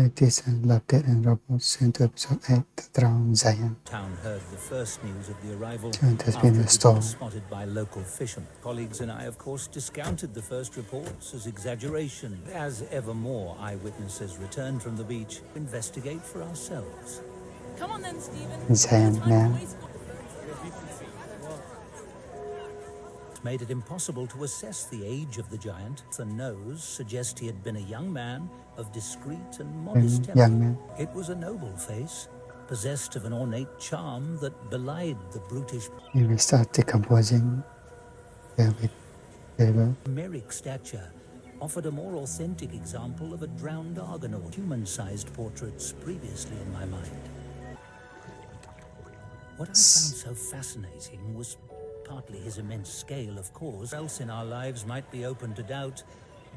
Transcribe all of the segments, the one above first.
This and Lovedeathrobots into episode 8, The Drowned Giant. Town heard the first news of the arrival Giant has after been it restored. was spotted by local fishermen. Colleagues and I, of course, discounted the first reports as exaggeration. As ever more eyewitnesses returned from the beach, to investigate for ourselves. Come on then, Stephen. Giant man. Made it impossible to assess the age of the giant. The nose suggests he had been a young man of discreet and modest temper. Young man. It was a noble face, possessed of an ornate charm that belied the brutish. He will start decomposing there with labor. Merrick stature offered a more authentic example of a drowned Argonaut. Human-sized portraits previously in my mind. What I found so fascinating was partly his immense scale, of course, else in our lives might be open to doubt.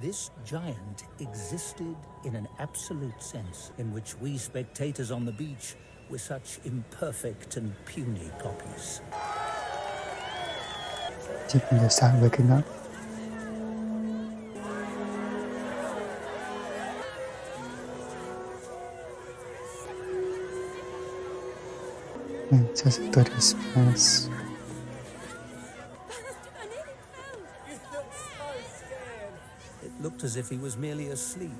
This giant existed in an absolute sense, in which we spectators on the beach were such imperfect and puny copies. Chicken will start waking up. And just a tourist place. It looked as if he was merely asleep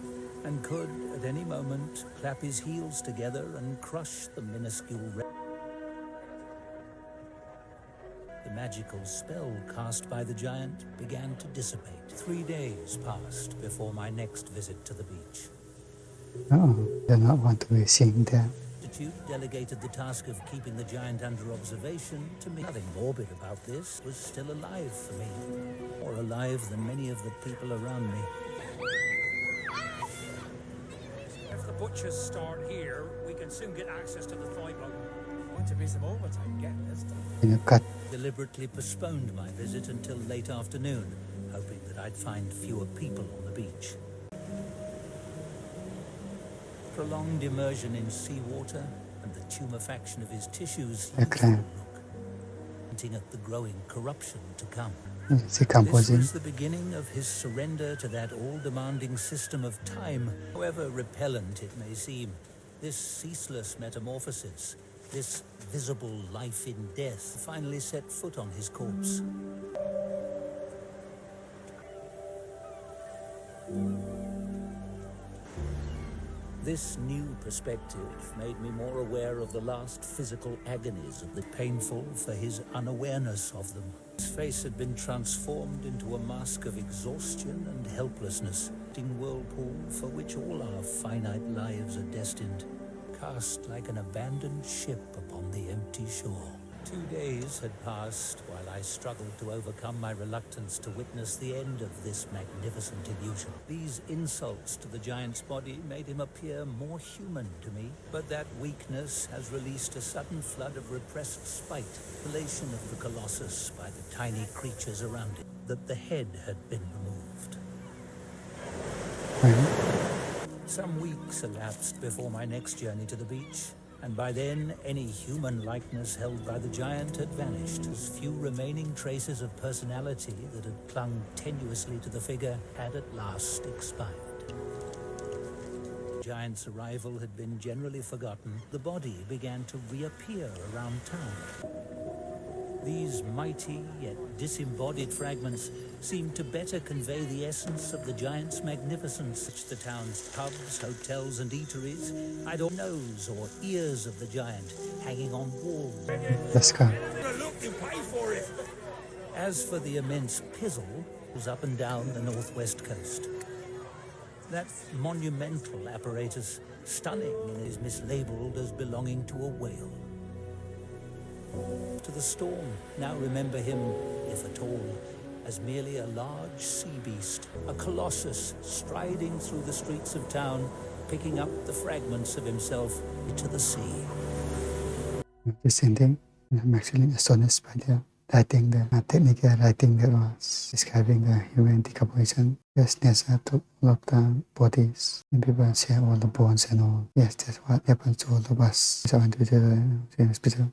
and could, at any moment, clap his heels together and crush the minuscule The magical spell cast by the giant began to dissipate. 3 days passed before my next visit to the beach. They do not want to be seen there. Delegated the task of keeping the giant under observation to me. Nothing morbid about this. Was still alive for me. More alive than many of the people around me. If the butchers start here, we can soon get access to the thigh bone. Going to be some overtime getting this done. In a cut. Deliberately postponed my visit until late afternoon, hoping that I'd find fewer people on the beach. Prolonged immersion in seawater and the tumefaction of his tissues, hinting at the growing corruption to come. This was the beginning of his surrender to that all-demanding system of time. However repellent it may seem, this ceaseless metamorphosis, this visible life in death, finally set foot on his corpse. This new perspective made me more aware of the last physical agonies of the painful for his unawareness of them. His face had been transformed into a mask of exhaustion and helplessness, in whirlpool for which all our finite lives are destined, cast like an abandoned ship upon the empty shore. 2 days had passed while I struggled to overcome my reluctance to witness the end of this magnificent illusion. These insults to the giant's body made him appear more human to me, but that weakness has released a sudden flood of repressed spite, elation of the colossus by the tiny creatures around it, that the head had been removed. Some weeks elapsed before my next journey to the beach, and by then, any human likeness held by the giant had vanished, as few remaining traces of personality that had clung tenuously to the figure had at last expired. The giant's arrival had been generally forgotten. The body began to reappear around town. These mighty yet disembodied fragments seemed to better convey the essence of the giant's magnificence, which the town's pubs, hotels, and eateries had all nose or ears of the giant hanging on walls. Let's go. Look, you pay for it. As for the immense pizzle, it was up and down the northwest coast. That monumental apparatus, stunning, is mislabeled as belonging to a whale. To the storm, now remember him, if at all, as merely a large sea beast, a colossus striding through the streets of town, picking up the fragments of himself into the sea. The same thing. I'm actually astonished by the writing, the technical writing that was describing the human decomposition. Yes, nature took all of the bodies and people share all the bones and all. Yes, that's what happens to all of us. So I went to the hospital.